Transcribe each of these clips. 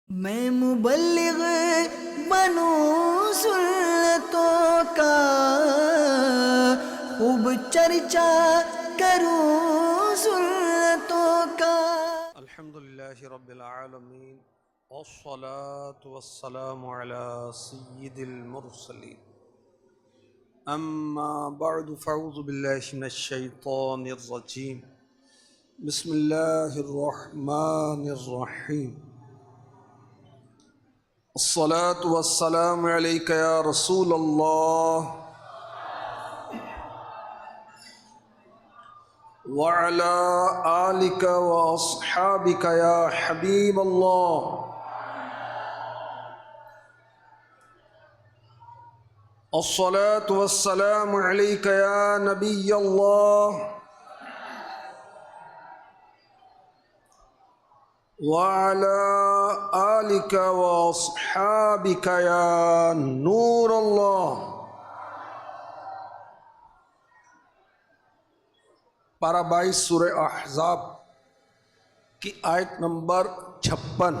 میں مبلغ بنوں سنتوں کا، خوب چرچا کروں سنتوں کا۔ الحمدللہ رب العالمین والصلاة والسلام علی سید المرسلین، اما بعد فاعوذ باللہ من الشیطان الرجیم، بسم اللہ الرحمن الرحیم۔ الصلاة والسلام علیک یا رسول اللہ وعلى آلك وأصحابك يا حبيب الله۔ الصلاة والسلام عليك يا نبي الله وعلى آلك وأصحابك يا نور الله۔ پارہ 22 سورہ احزاب کی آیت نمبر 56،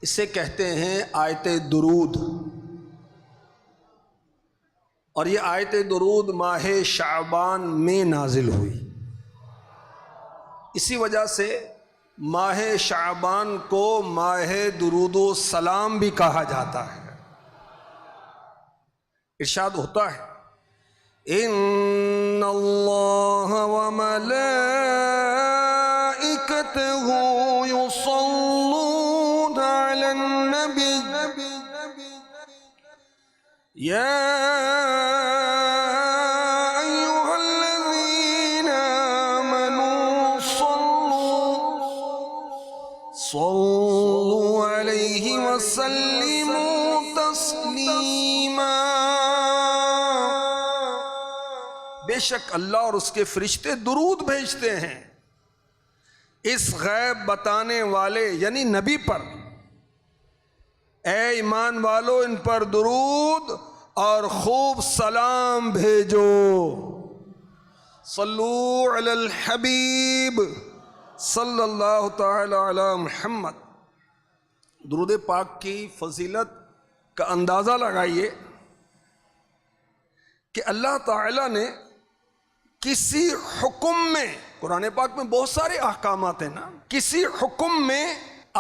اسے کہتے ہیں آیت درود، اور یہ آیت درود ماہ شعبان میں نازل ہوئی۔ اسی وجہ سے ماہ شعبان کو ماہ درود و سلام بھی کہا جاتا ہے۔ ارشاد ہوتا ہے ان اللہ وملائکتہ یصلون علی النبی یا ایہا الذین آمنوا صلوا علیہ وسلموا تسلیما۔ بے شک اللہ اور اس کے فرشتے درود بھیجتے ہیں اس غیب بتانے والے یعنی نبی پر۔ اے ایمان والو، ان پر درود اور خوب سلام بھیجو۔ صلو علی الحبیب صلی اللہ تعالی علی محمد۔ درود پاک کی فضیلت کا اندازہ لگائیے کہ اللہ تعالی نے کسی حکم میں، قرآن پاک میں بہت سارے احکامات ہیں نا، کسی حکم میں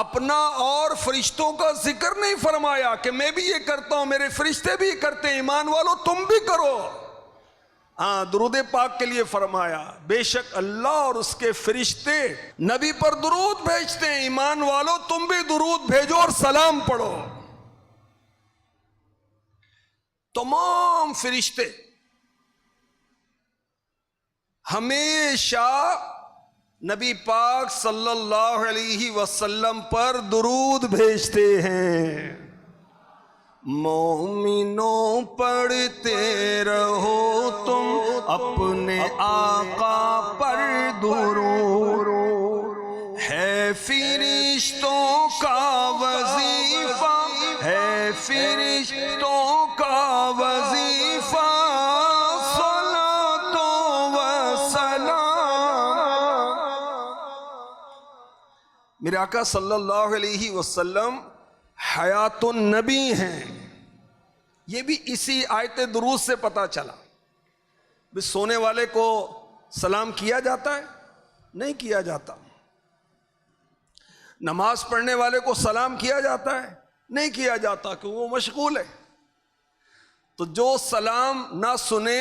اپنا اور فرشتوں کا ذکر نہیں فرمایا کہ میں بھی یہ کرتا ہوں، میرے فرشتے بھی یہ کرتے ہیں، ایمان والو تم بھی کرو۔ ہاں، درود پاک کے لیے فرمایا بے شک اللہ اور اس کے فرشتے نبی پر درود بھیجتے ہیں، ایمان والو تم بھی درود بھیجو اور سلام پڑھو۔ تمام فرشتے ہمیشہ نبی پاک صلی اللہ علیہ وسلم پر درود بھیجتے ہیں۔ مومنوں پڑھتے رہو تم اپنے آقا پر درود، ہے فرشتوں کا وظیفہ، ہے فرشتوں کا وظیفہ میرے آقا صلی اللہ علیہ وسلم حیات النبی ہیں۔ یہ بھی اسی آیت درود سے پتا چلا۔ بھی سونے والے کو سلام کیا جاتا ہے؟ نہیں کیا جاتا۔ نماز پڑھنے والے کو سلام کیا جاتا ہے؟ نہیں کیا جاتا، کہ وہ مشغول ہے۔ تو جو سلام نہ سنے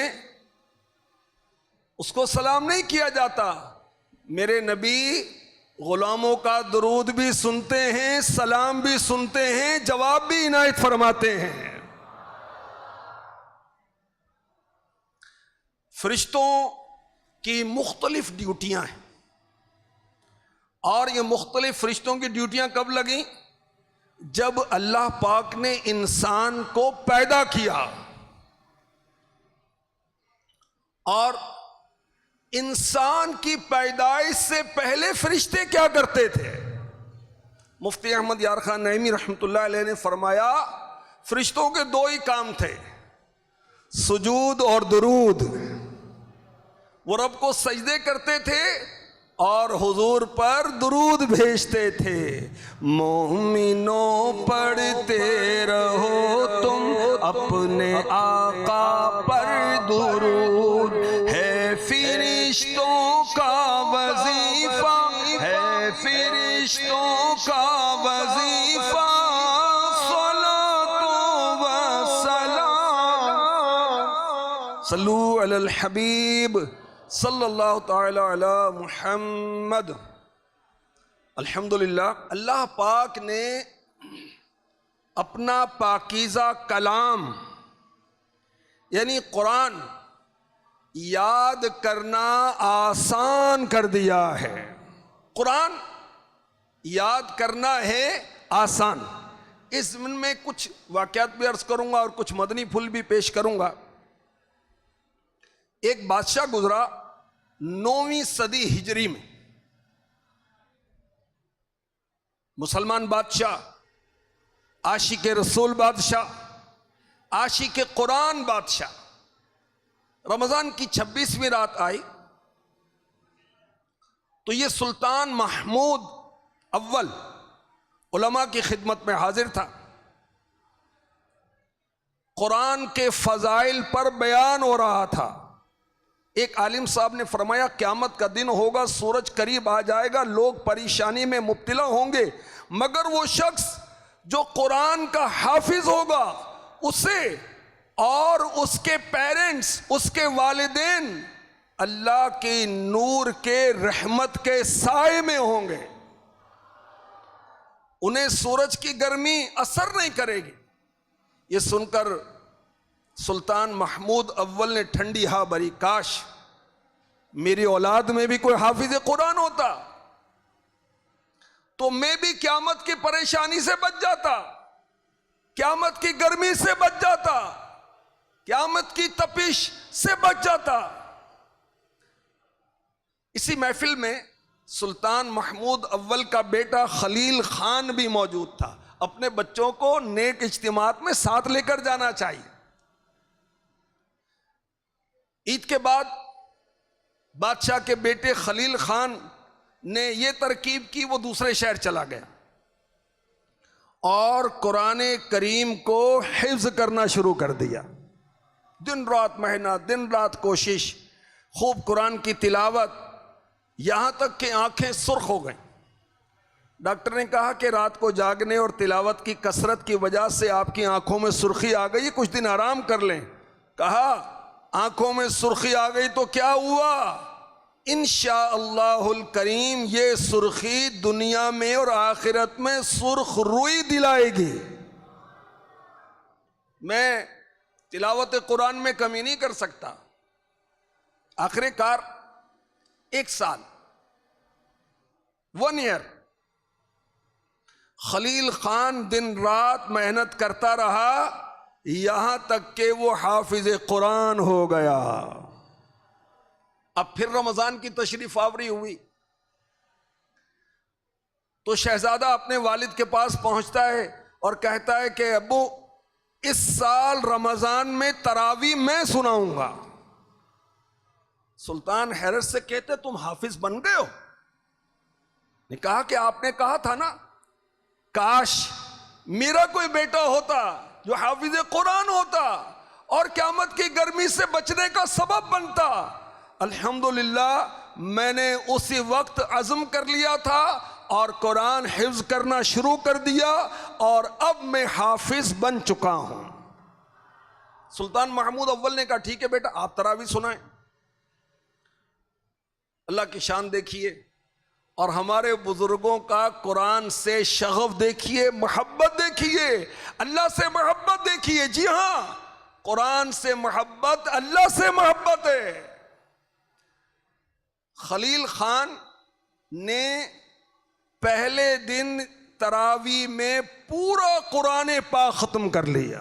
اس کو سلام نہیں کیا جاتا۔ میرے نبی غلاموں کا درود بھی سنتے ہیں، سلام بھی سنتے ہیں، جواب بھی عنایت فرماتے ہیں۔ فرشتوں کی مختلف ڈیوٹیاں ہیں، اور یہ مختلف فرشتوں کی ڈیوٹیاں کب لگیں؟ جب اللہ پاک نے انسان کو پیدا کیا، اور انسان کی پیدائش سے پہلے فرشتے کیا کرتے تھے؟ مفتی احمد یار خان نعیمی رحمۃ اللہ علیہ نے فرمایا فرشتوں کے دو ہی کام تھے، سجود اور درود۔ وہ رب کو سجدے کرتے تھے اور حضور پر درود بھیجتے تھے. مومنوں پڑھتے رہو تم اپنے آقا پر درود، ہے فرشتوں کا وظیفہ، ہے فرشتوں کا وظیفہ، صلاۃ و سلام. صلو علی الحبیب صلی اللہ تعالی علی محمد. الحمدللہ اللہ پاک نے اپنا پاکیزہ کلام یعنی قرآن یاد کرنا آسان کر دیا ہے. قرآن یاد کرنا ہے آسان. اس ضمن میں کچھ واقعات بھی عرض کروں گا اور کچھ مدنی پھول بھی پیش کروں گا. ایک بادشاہ گزرا 9ویں صدی ہجری میں، مسلمان بادشاہ، عاشق رسول بادشاہ، عاشق قرآن بادشاہ. رمضان کی 26ویں رات آئی تو یہ سلطان محمود اول علماء کی خدمت میں حاضر تھا. قرآن کے فضائل پر بیان ہو رہا تھا. ایک عالم صاحب نے فرمایا قیامت کا دن ہوگا، سورج قریب آ جائے گا، لوگ پریشانی میں مبتلا ہوں گے، مگر وہ شخص جو قرآن کا حافظ ہوگا اسے اور اس کے پیرنٹس، اس کے والدین اللہ کے نور کے رحمت کے سائے میں ہوں گے، انہیں سورج کی گرمی اثر نہیں کرے گی. یہ سن کر سلطان محمود اول نے ٹھنڈی ہوا بھری، کاش میری اولاد میں بھی کوئی حافظ قرآن ہوتا تو میں بھی قیامت کی پریشانی سے بچ جاتا، قیامت کی گرمی سے بچ جاتا، قیامت کی تپش سے بچ جاتا. اسی محفل میں سلطان محمود اول کا بیٹا خلیل خان بھی موجود تھا. اپنے بچوں کو نیک اجتماعات میں ساتھ لے کر جانا چاہیے. عید کے بعد بادشاہ کے بیٹے خلیل خان نے یہ ترکیب کی، وہ دوسرے شہر چلا گیا اور قرآن کریم کو حفظ کرنا شروع کر دیا. دن رات محنت، دن رات کوشش، خوب قرآن کی تلاوت، یہاں تک کہ آنکھیں سرخ ہو گئیں. ڈاکٹر نے کہا کہ رات کو جاگنے اور تلاوت کی کثرت کی وجہ سے آپ کی آنکھوں میں سرخی آ گئی، کچھ دن آرام کر لیں. کہا آنکھوں میں سرخی آ گئی تو کیا ہوا؟ انشاءاللہ الکریم یہ سرخی دنیا میں اور آخرت میں سرخ روئی دلائے گی. میں تلاوت قرآن میں کمی نہیں کر سکتا. آخر کار 1 سال 1 ایئر خلیل خان دن رات محنت کرتا رہا، یہاں تک کہ وہ حافظ قرآن ہو گیا. اب پھر رمضان کی تشریف آوری ہوئی تو شہزادہ اپنے والد کے پاس پہنچتا ہے اور کہتا ہے کہ ابو اس سال رمضان میں تراویح میں سناؤں گا. سلطان حیرت سے کہتے تم حافظ بن گئے ہو؟ نے کہا کہ آپ نے کہا تھا نا کاش میرا کوئی بیٹا ہوتا جو حافظ قرآن ہوتا اور قیامت کی گرمی سے بچنے کا سبب بنتا. الحمدللہ میں نے اسی وقت عزم کر لیا تھا اور قرآن حفظ کرنا شروع کر دیا اور اب میں حافظ بن چکا ہوں. سلطان محمود اول نے کہا ٹھیک ہے بیٹا آپ تراویح سنائیں. اللہ کی شان دیکھیے اور ہمارے بزرگوں کا قرآن سے شغف دیکھیے، محبت دیکھیے، اللہ سے محبت دیکھیے. جی ہاں، قرآن سے محبت اللہ سے محبت ہے. خلیل خان نے پہلے دن تراویح میں پورا قرآن پاک ختم کر لیا.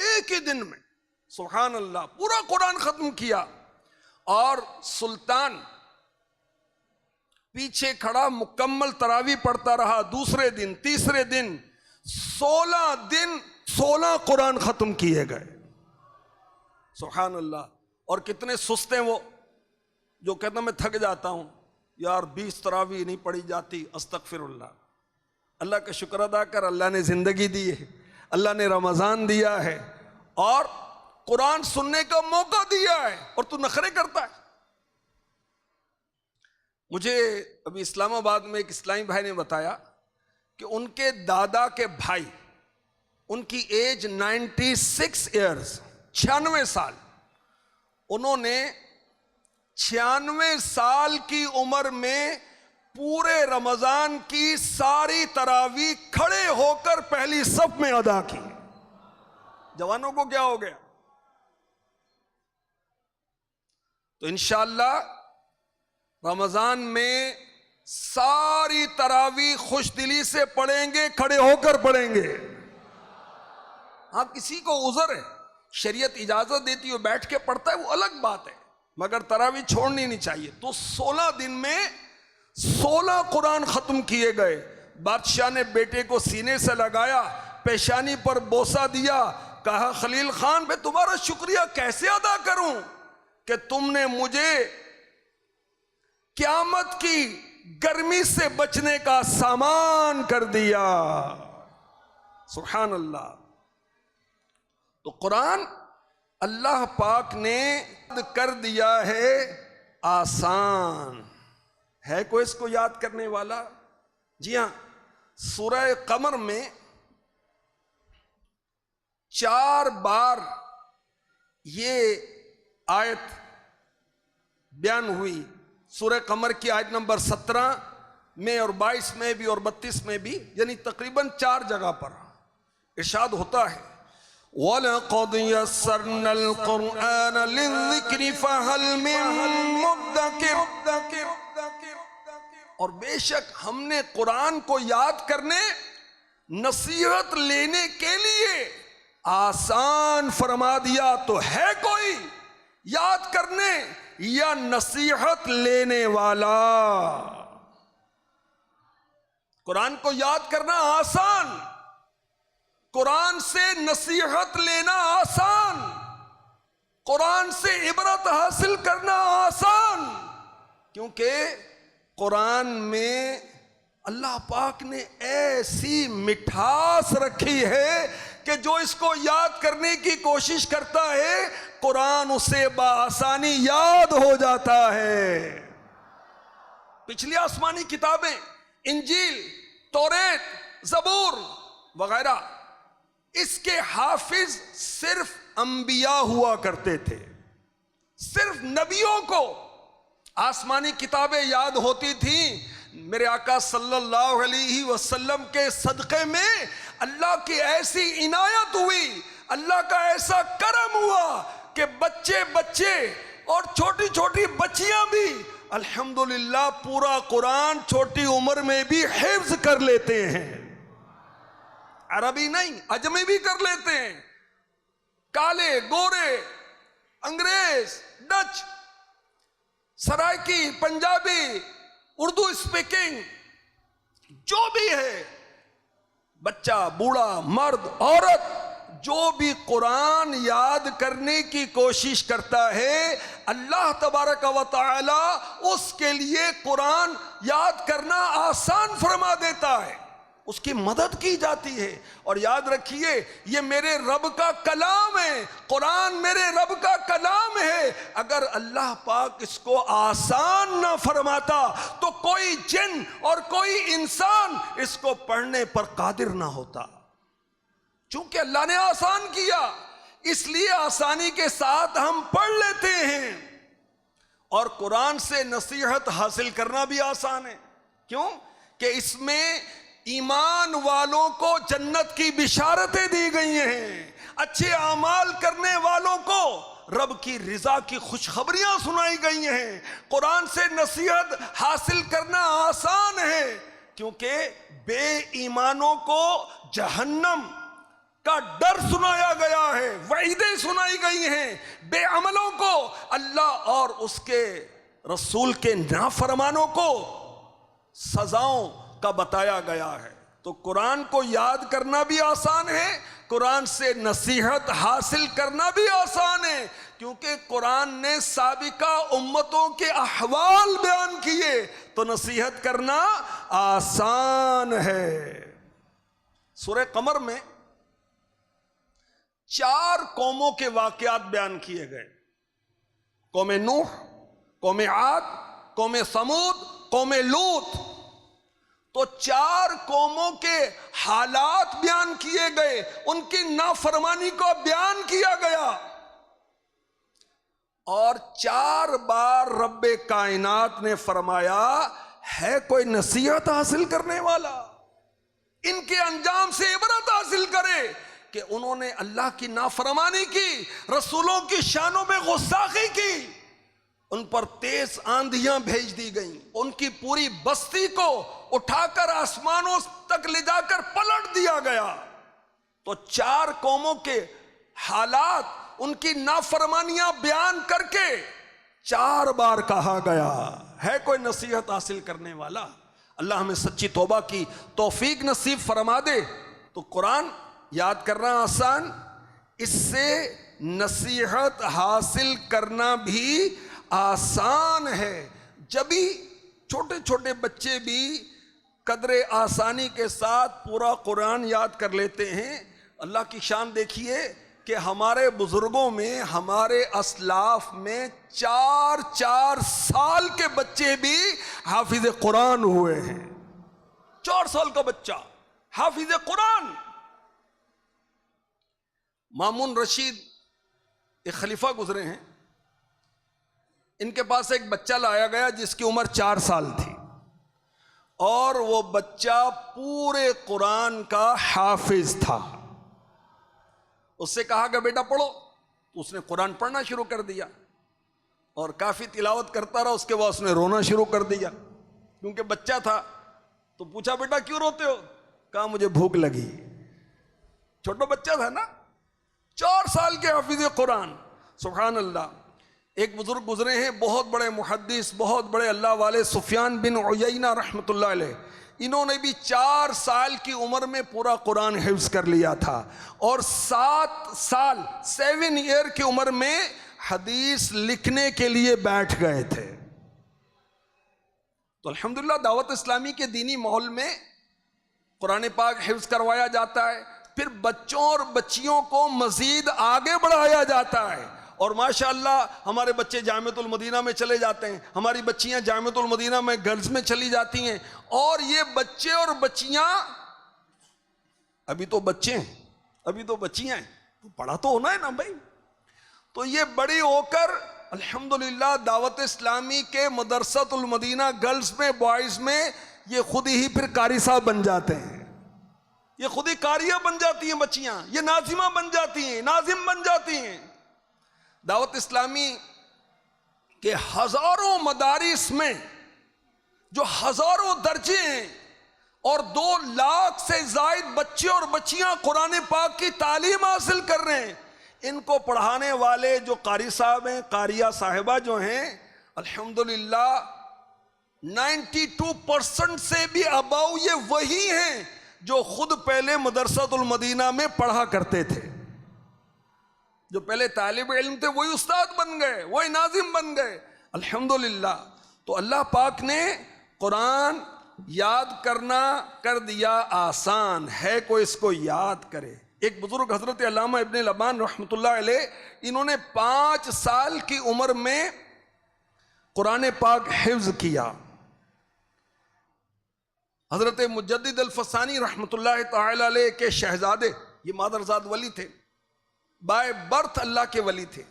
ایک ہی دن میں سبحان اللہ پورا قرآن ختم کیا. اور سلطان پیچھے کھڑا مکمل تراویح پڑھتا رہا. دوسرے دن، تیسرے دن، 16 دن 16 قرآن ختم کیے گئے. سبحان اللہ. اور کتنے سست ہیں وہ. جو کہتا میں تھک جاتا ہوں یار 20 تراویح نہیں پڑھی جاتی، استغفر اللہ. اللہ کا شکر ادا کر، اللہ نے زندگی دی ہے، اللہ نے رمضان دیا ہے اور قرآن سننے کا موقع دیا ہے، اور تو نخرے کرتا ہے. مجھے ابھی اسلام آباد میں ایک اسلامی بھائی نے بتایا کہ ان کے دادا کے بھائی، ان کی ایج 96 ایئرز، 96 سال. انہوں نے 96 سال کی عمر میں پورے رمضان کی ساری تراویح کھڑے ہو کر پہلی صف میں ادا کی. جوانوں کو کیا ہو گیا؟ تو انشاءاللہ رمضان میں ساری تراویح خوش دلی سے پڑھیں گے، کھڑے ہو کر پڑھیں گے. ہاں کسی کو عذر ہے، شریعت اجازت دیتی ہو بیٹھ کے پڑھتا ہے، وہ الگ بات ہے، مگر تراویح چھوڑنی نہیں چاہیے. تو 16 دن میں 16 قرآن ختم کیے گئے. بادشاہ نے بیٹے کو سینے سے لگایا، پیشانی پر بوسہ دیا، کہا خلیل خان میں تمہارا شکریہ کیسے ادا کروں کہ تم نے مجھے قیامت کی گرمی سے بچنے کا سامان کر دیا. سبحان اللہ. تو قرآن اللہ پاک نے کر دیا ہے آسان. ہے کوئی اس کو یاد کرنے والا؟ جی ہاں، سورہ قمر میں 4 بار یہ آیت بیان ہوئی. سورہ قمر کی آیت نمبر 17 میں اور 22 میں بھی اور 32 میں بھی، یعنی تقریباً 4 جگہ پر ارشاد ہوتا ہے وَلَقَدْ يَسَّرْنَا الْقُرْآنَ لِلذِّكْرِ فَهَلْ مِن مُدَّكِرٍ. اور بے شک ہم نے قرآن کو یاد کرنے، نصیحت لینے کے لیے آسان فرما دیا. تو ہے کوئی یاد کرنے یا نصیحت لینے والا؟ قرآن کو یاد کرنا آسان، قرآن سے نصیحت لینا آسان، قرآن سے عبرت حاصل کرنا آسان، کیونکہ قرآن میں اللہ پاک نے ایسی مٹھاس رکھی ہے کہ جو اس کو یاد کرنے کی کوشش کرتا ہے قرآن اسے بآسانی یاد ہو جاتا ہے. پچھلی آسمانی کتابیں، انجیل، توریت، زبور وغیرہ، اس کے حافظ صرف انبیاء ہوا کرتے تھے. صرف نبیوں کو آسمانی کتابیں یاد ہوتی تھیں. میرے آقا صلی اللہ علیہ وسلم کے صدقے میں اللہ کی ایسی عنایت ہوئی، اللہ کا ایسا کرم ہوا کہ بچے بچے اور چھوٹی چھوٹی بچیاں بھی الحمدللہ پورا قرآن چھوٹی عمر میں بھی حفظ کر لیتے ہیں. عربی نہیں، اجمی بھی کر لیتے ہیں. کالے، گورے، انگریز، ڈچ، سرائکی، پنجابی، اردو اسپیکنگ، جو بھی ہے، بچہ، بوڑھا، مرد، عورت، جو بھی قرآن یاد کرنے کی کوشش کرتا ہے اللہ تبارک و تعالی اس کے لیے قرآن یاد کرنا آسان فرما دیتا ہے، اس کی مدد کی جاتی ہے. اور یاد رکھیے یہ میرے رب کا کلام ہے، قرآن میرے رب کا کلام ہے. اگر اللہ پاک اس کو آسان نہ فرماتا تو کوئی جن اور کوئی انسان اس کو پڑھنے پر قادر نہ ہوتا. چونکہ اللہ نے آسان کیا اس لیے آسانی کے ساتھ ہم پڑھ لیتے ہیں. اور قرآن سے نصیحت حاصل کرنا بھی آسان ہے. کیوں؟ کہ اس میں ایمان والوں کو جنت کی بشارتیں دی گئی ہیں، اچھے اعمال کرنے والوں کو رب کی رضا کی خوشخبریاں سنائی گئی ہیں. قرآن سے نصیحت حاصل کرنا آسان ہے کیونکہ بے ایمانوں کو جہنم کا ڈر سنایا گیا ہے، وعیدیں سنائی گئی ہیں. بے عملوں کو اللہ اور اس کے رسول کے نافرمانوں کو سزاؤں کا بتایا گیا ہے. تو قرآن کو یاد کرنا بھی آسان ہے، قرآن سے نصیحت حاصل کرنا بھی آسان ہے، کیونکہ قرآن نے سابقہ امتوں کے احوال بیان کیے، تو نصیحت کرنا آسان ہے۔ سورہ قمر میں 4 قوموں کے واقعات بیان کیے گئے، قوم نوح، قوم عاد، قوم ثمود، قوم لوط۔ تو 4 قوموں کے حالات بیان کیے گئے، ان کی نافرمانی کو بیان کیا گیا، اور 4 بار رب کائنات نے فرمایا ہے کوئی نصیحت حاصل کرنے والا، ان کے انجام سے عبرت حاصل کرے کہ انہوں نے اللہ کی نافرمانی کی، رسولوں کی شانوں میں غستاخی کی، ان پر تیز آندھیاں بھیج دی گئیں، ان کی پوری بستی کو اٹھا کر آسمانوں تک لے جا کر پلٹ دیا گیا۔ تو 4 قوموں کے حالات، ان کی نافرمانیاں بیان کر کے 4 بار کہا گیا ہے کوئی نصیحت حاصل کرنے والا۔ اللہ ہمیں سچی توبہ کی توفیق نصیب فرما دے۔ تو قرآن یاد کرنا آسان، اس سے نصیحت حاصل کرنا بھی آسان ہے۔ جبھی چھوٹے چھوٹے بچے بھی قدر آسانی کے ساتھ پورا قرآن یاد کر لیتے ہیں۔ اللہ کی شان دیکھیے کہ ہمارے بزرگوں میں، ہمارے اسلاف میں 4 سال کے بچے بھی حافظ قرآن ہوئے ہیں۔ 4 سال کا بچہ حافظ قرآن۔ مامون رشید ایک خلیفہ گزرے ہیں، ان کے پاس ایک بچہ لایا گیا جس کی عمر 4 سال تھی، اور وہ بچہ پورے قرآن کا حافظ تھا۔ اس سے کہا کہ بیٹا پڑھو، تو اس نے قرآن پڑھنا شروع کر دیا، اور کافی تلاوت کرتا رہا۔ اس کے بعد اس نے رونا شروع کر دیا، کیونکہ بچہ تھا۔ تو پوچھا بیٹا کیوں روتے ہو؟ کہا مجھے بھوک لگی۔ چھوٹا بچہ تھا نا، 4 سال کے حافظ قرآن، سبحان اللہ۔ ایک بزرگ گزرے ہیں، بہت بڑے محدث، بہت بڑے اللہ والے، سفیان بن عیینہ رحمۃ اللہ علیہ۔ انہوں نے بھی 4 سال کی عمر میں پورا قرآن حفظ کر لیا تھا، اور 7 ایئر کی عمر میں حدیث لکھنے کے لیے بیٹھ گئے تھے۔ تو الحمدللہ دعوت اسلامی کے دینی ماحول میں قرآن پاک حفظ کروایا جاتا ہے، پھر بچوں اور بچیوں کو مزید آگے بڑھایا جاتا ہے، اور ماشاءاللہ ہمارے بچے جامعۃ المدینہ میں چلے جاتے ہیں، ہماری بچیاں جامعۃ المدینہ میں گرلز میں چلی جاتی ہیں، اور یہ بچے اور بچیاں ابھی تو بچے ہیں، ابھی تو بچیاں ہیں، تو پڑھا تو ہونا ہے نا بھائی۔ تو یہ بڑی ہو کر الحمدللہ دعوت اسلامی کے مدرسۃ المدینہ گرلز میں، بوائز میں، یہ خود ہی پھر قاری صاحب بن جاتے ہیں، یہ خود ہی قاریہ بن جاتی ہیں بچیاں، یہ ناظمہ بن جاتی ہیں، ناظم بن جاتی ہیں۔ دعوت اسلامی کے ہزاروں مدارس میں جو ہزاروں درجے ہیں، اور 2 لاکھ سے زائد بچے اور بچیاں قرآن پاک کی تعلیم حاصل کر رہے ہیں، ان کو پڑھانے والے جو قاری صاحب ہیں، قاریہ صاحبہ جو ہیں، الحمدللہ 92% سے بھی اباؤ یہ وہی ہیں جو خود پہلے مدرسۃ المدینہ میں پڑھا کرتے تھے۔ جو پہلے طالب علم تھے وہی استاد بن گئے، وہی ناظم بن گئے، الحمدللہ۔ تو اللہ پاک نے قرآن یاد کرنا کر دیا آسان، ہے کوئی اس کو یاد کرے۔ ایک بزرگ حضرت علامہ ابن لبان رحمۃ اللہ علیہ، انہوں نے 5 سال کی عمر میں قرآن پاک حفظ کیا۔ حضرت مجدد الفسانی رحمۃ اللہ تعالی علیہ کے شہزادے، یہ مادرزاد ولی تھے، بائے برتھ اللہ کے ولی تھے،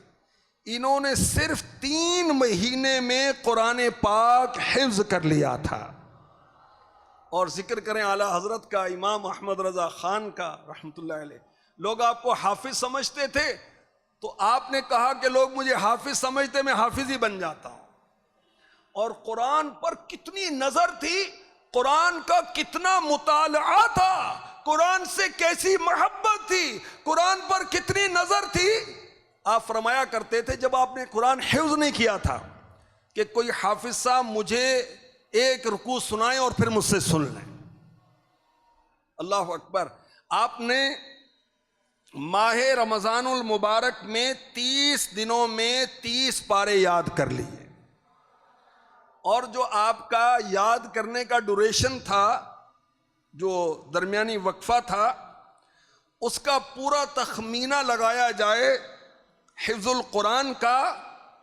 انہوں نے صرف 3 مہینے میں قرآن پاک حفظ کر لیا تھا۔ اور ذکر کریں اعلیٰ حضرت کا، امام احمد رضا خان کا رحمۃ اللہ علیہ، لوگ آپ کو حافظ سمجھتے تھے، تو آپ نے کہا کہ لوگ مجھے حافظ سمجھتے، میں حافظ ہی بن جاتا ہوں۔ اور قرآن پر کتنی نظر تھی، قرآن کا کتنا مطالعہ تھا، قرآن سے کیسی محبت تھی، قرآن پر کتنی نظر تھی۔ آپ فرمایا کرتے تھے جب آپ نے قرآن حفظ نہیں کیا تھا کہ کوئی حافظ صاحب مجھے ایک رکوع سنائیں اور پھر مجھ سے سن لیں۔ اللہ اکبر۔ آپ نے ماہ رمضان المبارک میں 30 دنوں میں 30 پارے یاد کر لیے، اور جو آپ کا یاد کرنے کا ڈوریشن تھا، جو درمیانی وقفہ تھا، اس کا پورا تخمینہ لگایا جائے حفظ القرآن کا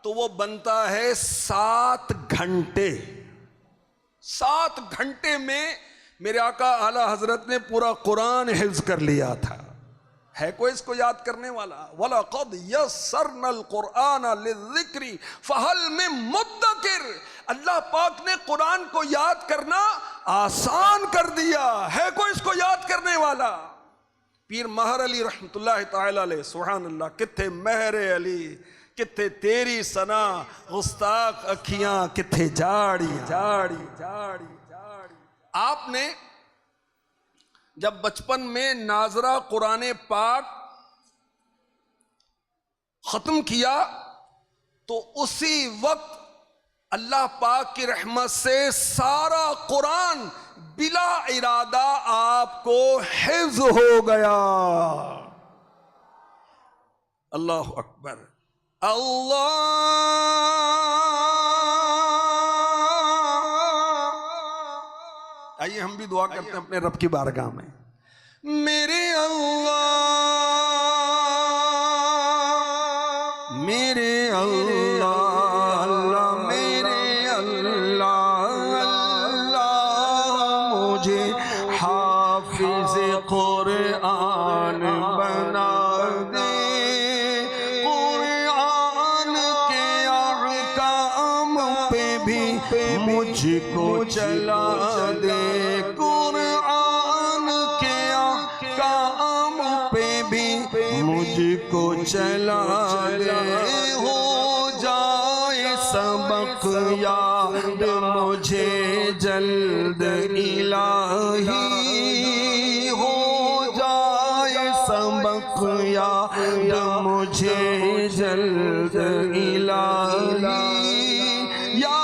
تو وہ بنتا ہے 7 گھنٹے۔ 7 گھنٹے میں میرے آقا اعلی حضرت نے پورا قرآن حفظ کر لیا تھا۔ ہے کوئی اس کو یاد کرنے والا؟ وَلَقَدْ يَسَّرْنَا الْقُرْآنَ لِلذِّكْرِ فَهَلْ مِن مُدَّكِرٍ۔ اللہ پاک نے قرآن کو یاد کرنا آسان کر دیا، ہے کوئی اس کو یاد کرنے والا؟ پیر مہر علی رحمت اللہ تعالی علیہ، سبحان اللہ، کتھے مہر علی، کتھے تیری سنا، گستاخ اکھیاں کتھے جاڑی جاڑی جاڑی جاڑی۔ آپ نے جب بچپن میں ناظرہ قرآن پاک ختم کیا تو اسی وقت اللہ پاک کی رحمت سے سارا قرآن بلا ارادہ آپ کو حفظ ہو گیا۔ اللہ اکبر، اللہ۔ آئیے ہم بھی دعا کرتے ہیں اپنے رب کی بارگاہ میں۔ میرے اللہ، میرے اللہ، اللہ میرے اللہ، اللہ مجھے حافظ قرآن بنا دے، قرآن کے احکام پہ بھی مجھ کو چلا دے، قرآن کے احکام پہ بھی مجھ کو چلا دے، ہو جائے سبق یاد مجھے جلد الہی، ہو جائے سبق یاد مجھے جلد الہی، یا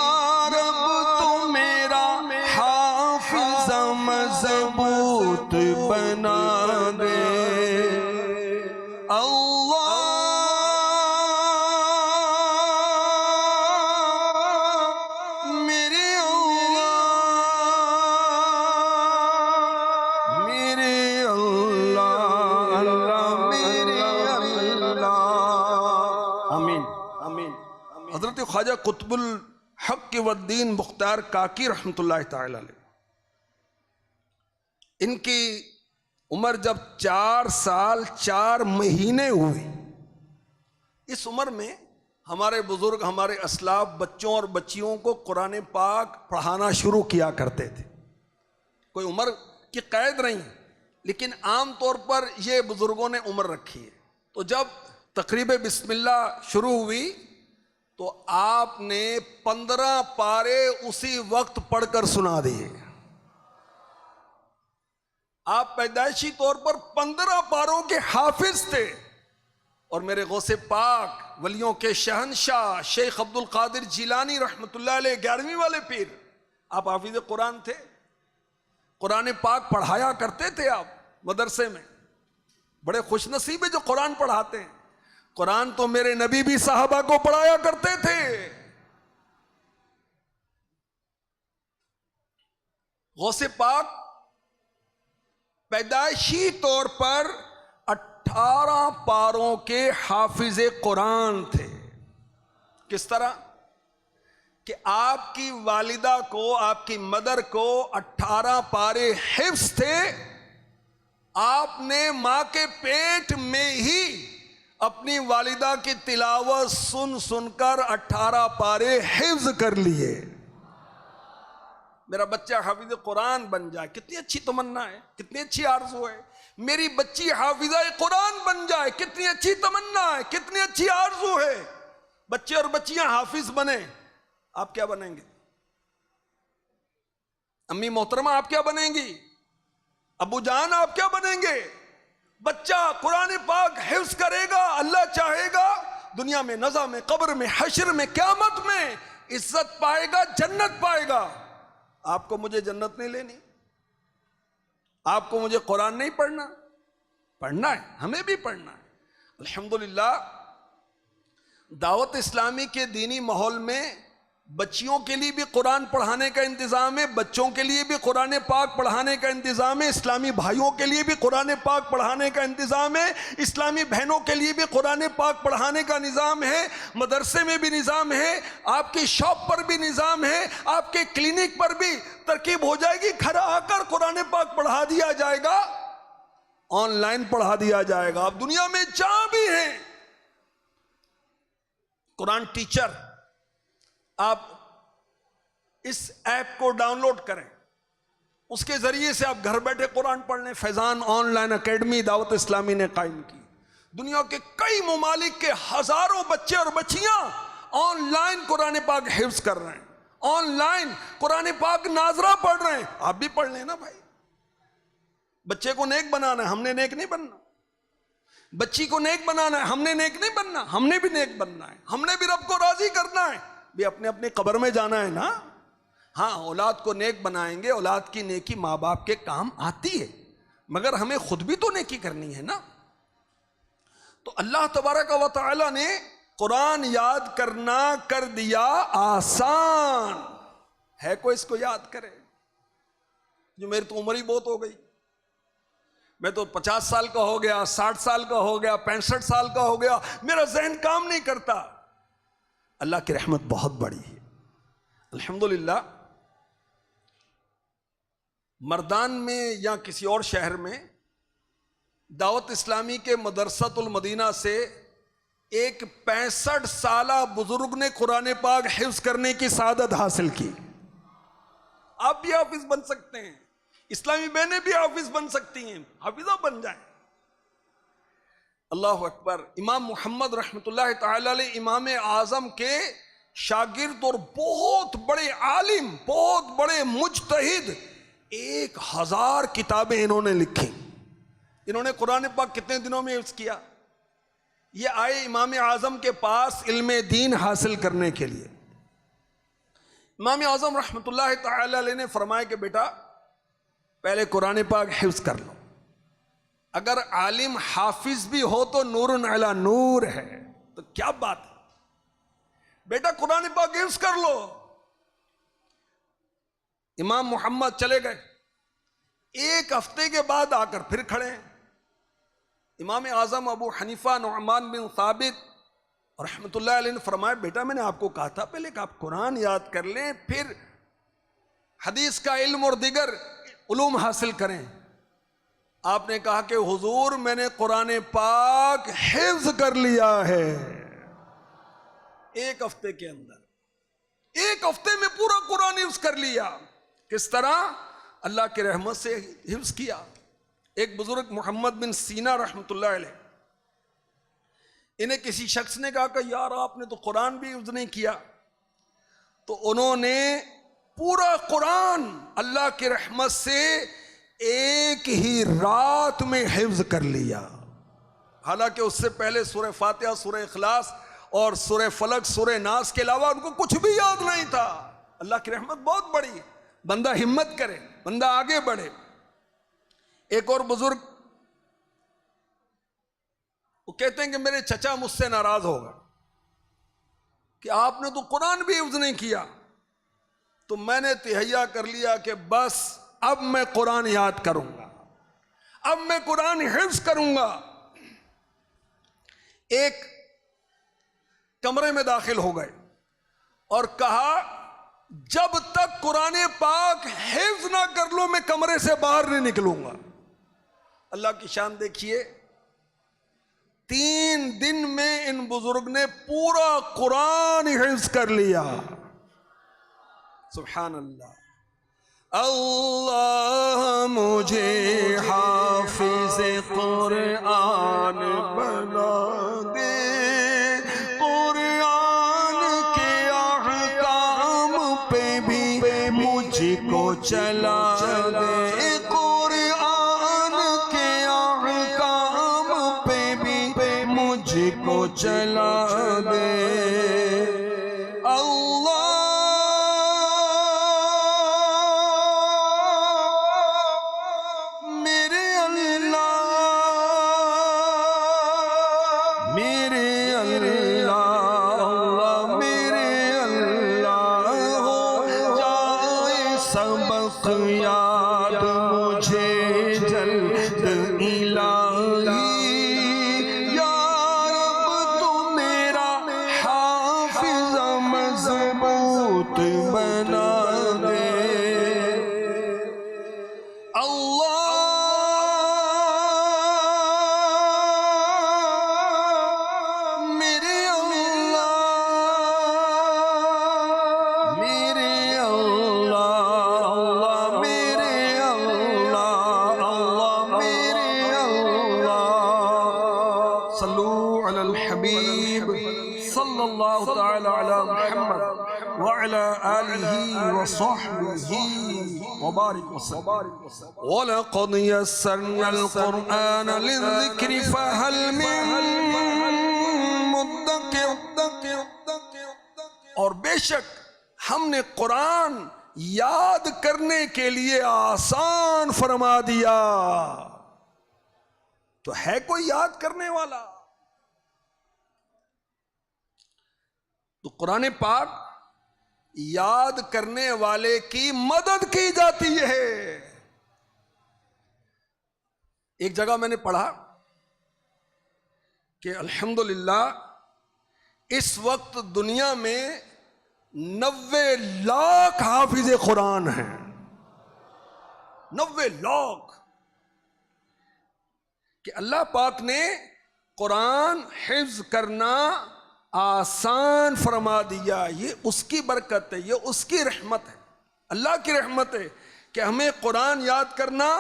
رب تو میرا حافظ مضبوط بنا دے۔ اللہ میرے اللہ، میرے اللہ، اللہ میرے اللہ۔ آمین آمین۔ حضرت خواجہ قطب الحق والدین مختار کاکی رحمت اللہ تعالی علیہ، ان کی عمر جب 4 سال 4 مہینے ہوئی، اس عمر میں ہمارے بزرگ، ہمارے اسلاف بچوں اور بچیوں کو قرآن پاک پڑھانا شروع کیا کرتے تھے۔ کوئی عمر کی قید نہیں، لیکن عام طور پر یہ بزرگوں نے عمر رکھی ہے۔ تو جب تقریب بسم اللہ شروع ہوئی تو آپ نے 15 پارے اسی وقت پڑھ کر سنا دیے۔ آپ پیدائشی طور پر 15 پاروں کے حافظ تھے، اور میرے غوث پاک ولیوں کے شہنشاہ شیخ عبد القادر جیلانی رحمت اللہ علیہ 11ویں والے پیر، آپ حافظ قرآن تھے، قرآن پاک پڑھایا کرتے تھے آپ مدرسے میں۔ بڑے خوش نصیب ہیں جو قرآن پڑھاتے ہیں۔ قرآن تو میرے نبی بھی صحابہ کو پڑھایا کرتے تھے۔ غوث پاک پیدائشی طور پر 18 پاروں کے حافظ قرآن تھے۔ کس طرح کہ آپ کی والدہ کو، آپ کی مدر کو 18 پارے حفظ تھے، آپ نے ماں کے پیٹ میں ہی اپنی والدہ کی تلاوت سن سن کر 18 پارے حفظ کر لیے۔ میرا بچہ حافظ قرآن بن جائے، کتنی اچھی تمنا ہے، کتنی اچھی آرزو ہے۔ میری بچی حافظہ قرآن بن جائے، کتنی اچھی تمنا ہے، کتنی اچھی آرزو ہے۔ بچے اور بچیاں حافظ بنیں، آپ کیا بنیں گے؟ امی محترمہ آپ کیا بنیں گی؟ ابو جان آپ کیا بنیں گے؟ بچہ قرآن پاک حفظ کرے گا، اللہ چاہے گا دنیا میں، نزا میں، قبر میں، حشر میں، قیامت میں عزت پائے گا، جنت پائے گا۔ آپ کو مجھے جنت نہیں لینی، آپ کو مجھے قرآن نہیں پڑھنا، پڑھنا ہے، ہمیں بھی پڑھنا ہے۔ الحمدللہ دعوت اسلامی کے دینی ماحول میں بچیوں کے لیے بھی قرآن پڑھانے کا انتظام ہے، بچوں کے لیے بھی قرآن پاک پڑھانے کا انتظام ہے، اسلامی بھائیوں کے لیے بھی قرآن پاک پڑھانے کا انتظام ہے، اسلامی بہنوں کے لیے بھی قرآن پاک پڑھانے کا نظام ہے، مدرسے میں بھی نظام ہے، آپ کی شاپ پر بھی نظام ہے، آپ کے کلینک پر بھی ترکیب ہو جائے گی، گھر آ کر قرآن پاک پڑھا دیا جائے گا، آن لائن پڑھا دیا جائے گا۔ آپ دنیا میں جہاں بھی ہیں قرآن ٹیچر، آپ اس ایپ کو ڈاؤن لوڈ کریں، اس کے ذریعے سے آپ گھر بیٹھے قرآن پڑھ لیں۔ فیضان آن لائن اکیڈمی دعوت اسلامی نے قائم کی، دنیا کے کئی ممالک کے ہزاروں بچے اور بچیاں آن لائن قرآن پاک حفظ کر رہے ہیں، آن لائن قرآن پاک ناظرہ پڑھ رہے ہیں۔ آپ بھی پڑھ لیں نا بھائی، بچے کو نیک بنانا ہے، ہم نے نیک نہیں بننا، بچی کو نیک بنانا ہے، ہم نے نیک نہیں بننا، ہم نے بھی نیک بننا ہے، ہم نے بھی رب کو راضی کرنا ہے، بھی اپنے اپنے قبر میں جانا ہے نا۔ ہاں اولاد کو نیک بنائیں گے، اولاد کی نیکی ماں باپ کے کام آتی ہے، مگر ہمیں خود بھی تو نیکی کرنی ہے نا۔ تو اللہ تبارک و تعالی نے قرآن یاد کرنا کر دیا آسان۔ ہے کوئی اس کو یاد کرے؟ جو میری تو عمر ہی بہت ہو گئی، میں تو 50 سال کا ہو گیا، 60 سال کا ہو گیا، 65 سال کا ہو گیا، میرا ذہن کام نہیں کرتا۔ اللہ کی رحمت بہت بڑی ہے الحمدللہ۔ مردان میں یا کسی اور شہر میں دعوت اسلامی کے مدرسۃ المدینہ سے ایک 65 سالہ بزرگ نے قرآن پاک حفظ کرنے کی سعادت حاصل کی۔ آپ بھی حافظ بن سکتے ہیں، اسلامی بہنیں بھی حافظ بن سکتی ہیں، حافظہ بن جائیں۔ اللہ اکبر۔ امام محمد رحمۃ اللہ تعالی علیہ امام اعظم کے شاگرد اور بہت بڑے عالم، بہت بڑے مجتہد، 1000 کتابیں انہوں نے لکھی۔ انہوں نے قرآن پاک کتنے دنوں میں حفظ کیا؟ یہ آئے امام اعظم کے پاس علم دین حاصل کرنے کے لیے۔ امام اعظم رحمۃ اللہ تعالی علیہ نے فرمایا کہ بیٹا پہلے قرآن پاک حفظ کر لو، اگر عالم حافظ بھی ہو تو نور علی نور ہے، تو کیا بات ہے، بیٹا قرآن پاک حفظ کر لو۔ امام محمد چلے گئے، ایک ہفتے کے بعد آ کر پھر کھڑے ہیں۔ امام اعظم ابو حنیفہ نعمان بن ثابت رحمۃ اللہ علیہ نے فرمایا بیٹا میں نے آپ کو کہا تھا پہلے کہ آپ قرآن یاد کر لیں، پھر حدیث کا علم اور دیگر علوم حاصل کریں۔ آپ نے کہا کہ حضور میں نے قرآن پاک حفظ کر لیا ہے، ایک ہفتے کے اندر، ایک ہفتے میں پورا قرآن حفظ کر لیا۔ کس طرح؟ اللہ کی رحمت سے حفظ کیا۔ ایک بزرگ محمد بن سینا رحمۃ اللہ علیہ، انہیں کسی شخص نے کہا کہ یار آپ نے تو قرآن بھی حفظ نہیں کیا، تو انہوں نے پورا قرآن اللہ کی رحمت سے ایک ہی رات میں حفظ کر لیا۔ حالانکہ اس سے پہلے سورہ فاتحہ، سورہ اخلاص اور سورہ فلق، سورہ ناس کے علاوہ ان کو کچھ بھی یاد نہیں تھا۔ اللہ کی رحمت بہت بڑی ہے، بندہ ہمت کرے، بندہ آگے بڑھے۔ ایک اور بزرگ وہ کہتے ہیں کہ میرے چچا مجھ سے ناراض ہوگا کہ آپ نے تو قرآن بھی حفظ نہیں کیا، تو میں نے تہیہ کر لیا کہ بس اب میں قرآن یاد کروں گا، اب میں قرآن حفظ کروں گا۔ ایک کمرے میں داخل ہو گئے اور کہا جب تک قرآن پاک حفظ نہ کر لوں میں کمرے سے باہر نہیں نکلوں گا۔ اللہ کی شان دیکھیے، 3 دن میں ان بزرگ نے پورا قرآن حفظ کر لیا۔ سبحان اللہ۔ اللہ مجھے حافظ قرآن بنا دے، قرآن کے احکام پہ بھی مجھ کو چلا دے، قرآن کے احکام پہ بھی مجھ کو چلا دے۔ الہی یا رب تو میرا حافظ مضبوط بنا دے صلی اللہ تعالی علی محمد وعلی آلہ وصحبہ وبارک وسلم وَلَقَدْ يَسَّرْنَا الْقُرْآنَ لِلذِّكْرِ فَهَلْ مِن مُدَّكِرٍ اور بے شک ہم نے قرآن یاد کرنے کے لیے آسان فرما دیا. تو ہے کوئی یاد کرنے والا؟ تو قرآن پاک یاد کرنے والے کی مدد کی جاتی ہے. ایک جگہ میں نے پڑھا کہ الحمدللہ اس وقت دنیا میں 90 لاکھ حافظ قرآن ہیں. 90 لاکھ کہ اللہ پاک نے قرآن حفظ کرنا آسان فرما دیا. یہ اس کی برکت ہے، یہ اس کی رحمت ہے، اللہ کی رحمت ہے کہ ہمیں قرآن یاد کرنا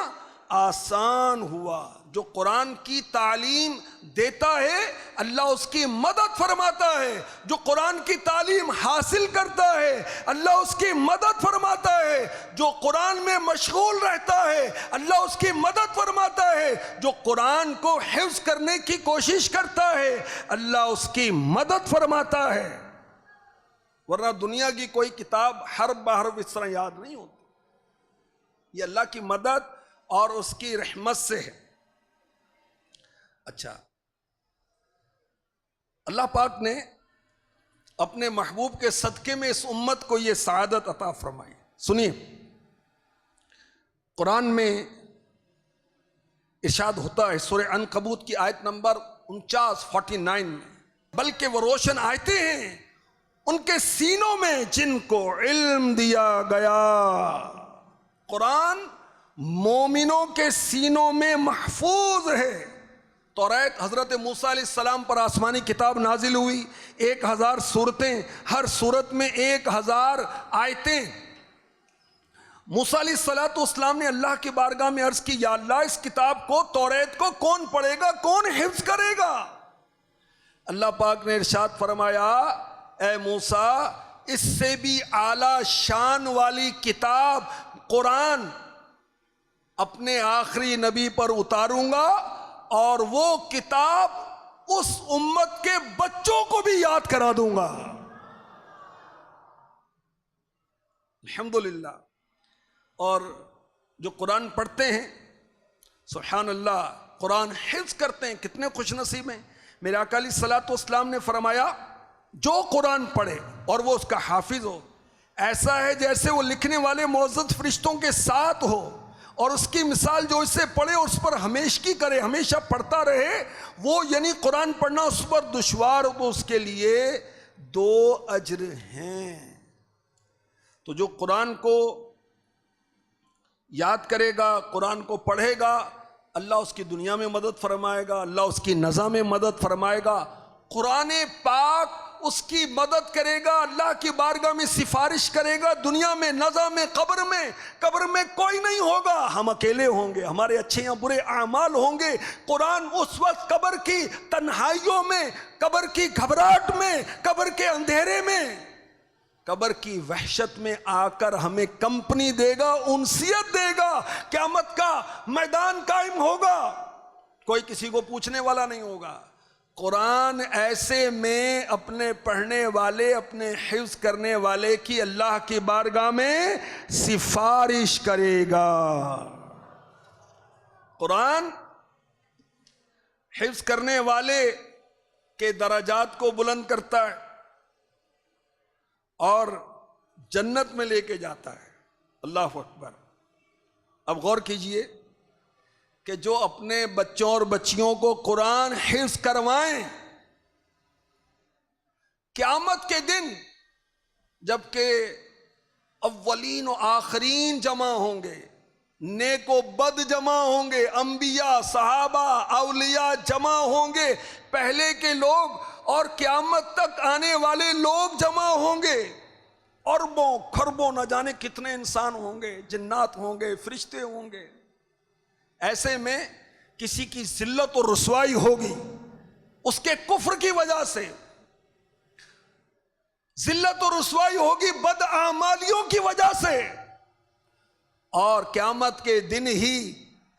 آسان ہوا. جو قرآن کی تعلیم دیتا ہے اللہ اس کی مدد فرماتا ہے. جو قرآن کی تعلیم حاصل کرتا ہے اللہ اس کی مدد فرماتا ہے. جو قرآن میں مشغول رہتا ہے اللہ اس کی مدد فرماتا ہے. جو قرآن کو حفظ کرنے کی کوشش کرتا ہے اللہ اس کی مدد فرماتا ہے. ورنہ دنیا کی کوئی کتاب حرف بحرف اس طرح یاد نہیں ہوتی. یہ اللہ کی مدد اور اس کی رحمت سے ہے. اچھا، اللہ پاک نے اپنے محبوب کے صدقے میں اس امت کو یہ سعادت عطا فرمائی. سنیے، قرآن میں ارشاد ہوتا ہے سورہ عنکبوت کی آیت نمبر 49 میں، بلکہ وہ روشن آیتیں ہیں ان کے سینوں میں جن کو علم دیا گیا. قرآن مومنوں کے سینوں میں محفوظ ہے. توریت حضرت موسیٰ علیہ السلام پر آسمانی کتاب نازل ہوئی. 1000 سورتیں، ہر سورت میں 1000 آیتیں. موسیٰ علیہ السلام نے اللہ کی بارگاہ میں عرض کی، یا اللہ اس کتاب کو، توریت کو کون پڑھے گا، کون حفظ کرے گا؟ اللہ پاک نے ارشاد فرمایا، اے موسیٰ اس سے بھی اعلیٰ شان والی کتاب قرآن اپنے آخری نبی پر اتاروں گا اور وہ کتاب اس امت کے بچوں کو بھی یاد کرا دوں گا. الحمدللہ. اور جو قرآن پڑھتے ہیں سبحان اللہ، قرآن حفظ کرتے ہیں، کتنے خوش نصیب ہیں. میرے آقا علیہ الصلوۃ والسلام نے فرمایا جو قرآن پڑھے اور وہ اس کا حافظ ہو، ایسا ہے جیسے وہ لکھنے والے معزز فرشتوں کے ساتھ ہو. اور اس کی مثال جو اسے پڑھے اور اس پر ہمیشگی کرے، ہمیشہ پڑھتا رہے، وہ یعنی قرآن پڑھنا اس پر دشوار ہو تو اس کے لیے 2 اجر ہیں. تو جو قرآن کو یاد کرے گا، قرآن کو پڑھے گا، اللہ اس کی دنیا میں مدد فرمائے گا، اللہ اس کی نظام میں مدد فرمائے گا. قرآن پاک اس کی مدد کرے گا، اللہ کی بارگاہ میں سفارش کرے گا. دنیا میں، نظام میں، قبر میں کوئی نہیں ہوگا، ہم اکیلے ہوں گے، ہمارے اچھے یا برے اعمال ہوں گے. قرآن اس وقت قبر کی تنہائیوں میں، قبر کی گھبراہٹ میں، قبر کے اندھیرے میں، قبر کی وحشت میں آ کر ہمیں کمپنی دے گا، انسیت دے گا. قیامت کا میدان قائم ہوگا، کوئی کسی کو پوچھنے والا نہیں ہوگا. قرآن ایسے میں اپنے پڑھنے والے، اپنے حفظ کرنے والے کی اللہ کی بارگاہ میں سفارش کرے گا. قرآن حفظ کرنے والے کے درجات کو بلند کرتا ہے اور جنت میں لے کے جاتا ہے. اللہ اکبر. اب غور کیجئے کہ جو اپنے بچوں اور بچیوں کو قرآن حفظ کروائیں، قیامت کے دن جبکہ اولین و آخرین جمع ہوں گے، نیک و بد جمع ہوں گے، انبیاء، صحابہ، اولیاء جمع ہوں گے، پہلے کے لوگ اور قیامت تک آنے والے لوگ جمع ہوں گے، اربوں کھربوں نہ جانے کتنے انسان ہوں گے، جنات ہوں گے، فرشتے ہوں گے۔ ایسے میں کسی کی ذلت و رسوائی ہوگی اس کے کفر کی وجہ سے، ذلت و رسوائی ہوگی بد اعمالیوں کی وجہ سے، اور قیامت کے دن ہی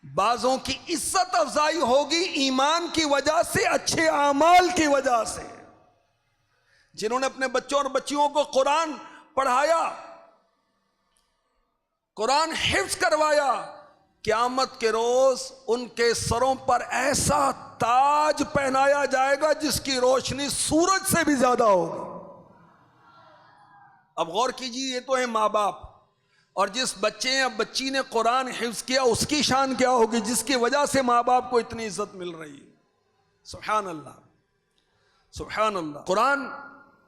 بعضوں کی عزت افزائی ہوگی ایمان کی وجہ سے، اچھے اعمال کی وجہ سے۔ جنہوں نے اپنے بچوں اور بچیوں کو قرآن پڑھایا، قرآن حفظ کروایا، قیامت کے روز ان کے سروں پر ایسا تاج پہنایا جائے گا جس کی روشنی سورج سے بھی زیادہ ہوگی۔ اب غور کیجیے، یہ تو ہے ماں باپ، اور جس بچے یا بچی نے قرآن حفظ کیا اس کی شان کیا ہوگی جس کی وجہ سے ماں باپ کو اتنی عزت مل رہی ہے۔ سبحان اللہ، سبحان اللہ۔ قرآن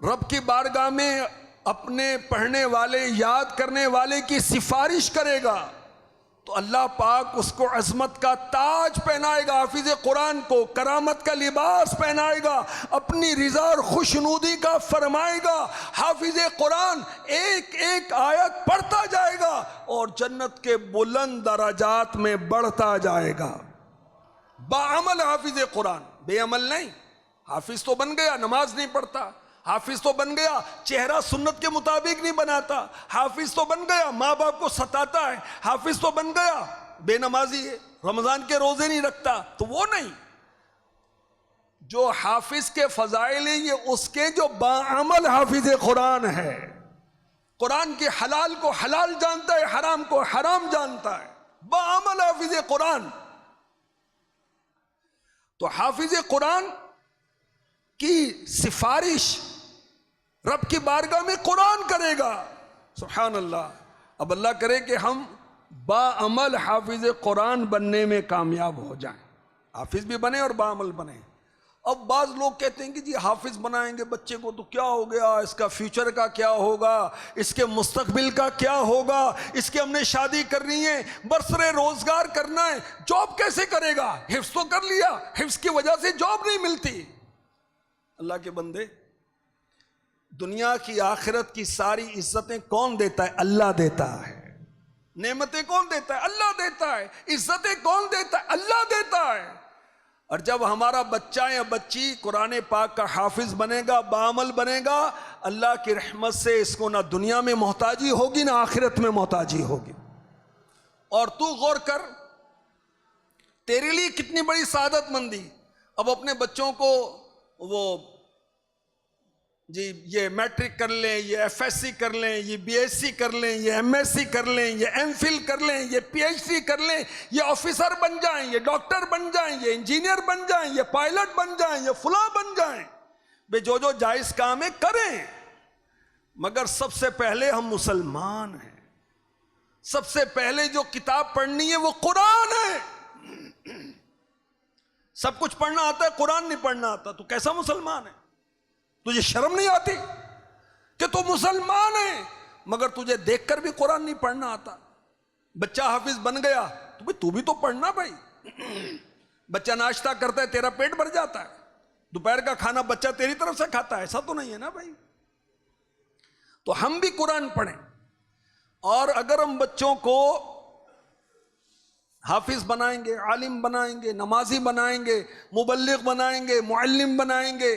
رب کی بارگاہ میں اپنے پڑھنے والے، یاد کرنے والے کی سفارش کرے گا تو اللہ پاک اس کو عظمت کا تاج پہنائے گا، حافظ قرآن کو کرامت کا لباس پہنائے گا، اپنی رضا اور خوشنودی کا فرمائے گا۔ حافظ قرآن ایک ایک آیت پڑھتا جائے گا اور جنت کے بلند درجات میں بڑھتا جائے گا۔ باعمل حافظ قرآن، بے عمل نہیں۔ حافظ تو بن گیا، نماز نہیں پڑھتا، حافظ تو بن گیا، چہرہ سنت کے مطابق نہیں بناتا، حافظ تو بن گیا، ماں باپ کو ستاتا ہے، حافظ تو بن گیا، بے نمازی ہے، رمضان کے روزے نہیں رکھتا، تو وہ نہیں۔ جو حافظ کے فضائل ہیں یہ اس کے جو باعمل حافظ قرآن ہے، قرآن کے حلال کو حلال جانتا ہے، حرام کو حرام جانتا ہے، باعمل حافظ قرآن۔ تو حافظ قرآن کی سفارش رب کی بارگاہ میں قرآن کرے گا۔ سبحان اللہ۔ اب اللہ کرے کہ ہم باعمل حافظ قرآن بننے میں کامیاب ہو جائیں، حافظ بھی بنے اور باعمل بنے۔ اب بعض لوگ کہتے ہیں کہ جی حافظ بنائیں گے بچے کو تو کیا ہو گیا، اس کا فیوچر کا کیا ہوگا، اس کے مستقبل کا کیا ہوگا، اس کے ہم نے شادی کرنی ہے، برسر روزگار کرنا ہے، جاب کیسے کرے گا، حفظ تو کر لیا، حفظ کی وجہ سے جاب نہیں ملتی۔ اللہ کے بندے، دنیا کی آخرت کی ساری عزتیں کون دیتا ہے؟ اللہ دیتا ہے۔ نعمتیں کون دیتا ہے؟ اللہ دیتا ہے۔ عزتیں کون دیتا ہے؟ اللہ دیتا ہے۔ اور جب ہمارا بچہ یا بچی قرآن پاک کا حافظ بنے گا، باعمل بنے گا، اللہ کی رحمت سے اس کو نہ دنیا میں محتاجی ہوگی نہ آخرت میں محتاجی ہوگی۔ اور تو غور کر، تیرے لیے کتنی بڑی سعادت مندی۔ اب اپنے بچوں کو وہ جی یہ میٹرک کر لیں، یہ ایف ایس سی کر لیں، یہ بی ایس سی کر لیں، یہ ایم ایس سی کر لیں، یہ ایم فل کر لیں، یہ پی ایچ ڈی کر لیں، یہ آفیسر بن جائیں، یہ ڈاکٹر بن جائیں، یہ انجینئر بن جائیں، یہ پائلٹ بن جائیں، یہ فلاں بن جائیں، بے جو جو جائز کام ہے کریں، مگر سب سے پہلے ہم مسلمان ہیں۔ سب سے پہلے جو کتاب پڑھنی ہے وہ قرآن ہے۔ سب کچھ پڑھنا آتا ہے، قرآن نہیں پڑھنا آتا تو کیسا مسلمان ہے؟ تجھے شرم نہیں آتی کہ تو مسلمان ہے مگر تجھے دیکھ کر بھی قرآن نہیں پڑھنا آتا؟ بچہ حافظ بن گیا تو بھی تو پڑھنا بھائی۔ بچہ ناشتہ کرتا ہے تیرا پیٹ بھر جاتا ہے، دوپہر کا کھانا بچہ تیری طرف سے کھاتا ہے، ایسا تو نہیں ہے نا بھائی؟ تو ہم بھی قرآن پڑھیں، اور اگر ہم بچوں کو حافظ بنائیں گے، عالم بنائیں گے، نمازی بنائیں گے، مبلغ بنائیں گے، معلم بنائیں گے،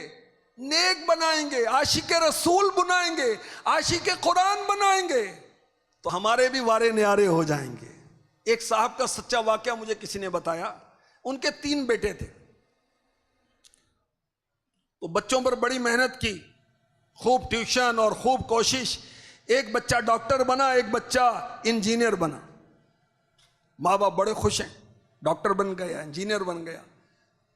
نیک بنائیں گے، عاشق رسول بنائیں گے، عاشق قرآن بنائیں گے تو ہمارے بھی وارے نیارے ہو جائیں گے۔ ایک صاحب کا سچا واقعہ مجھے کسی نے بتایا، ان کے 3 بیٹے تھے، تو بچوں پر بڑی محنت کی، خوب ٹیوشن اور خوب کوشش، ایک بچہ ڈاکٹر بنا، ایک بچہ انجینئر بنا، ماں باپ بڑے خوش ہیں، ڈاکٹر بن گیا، انجینئر بن گیا۔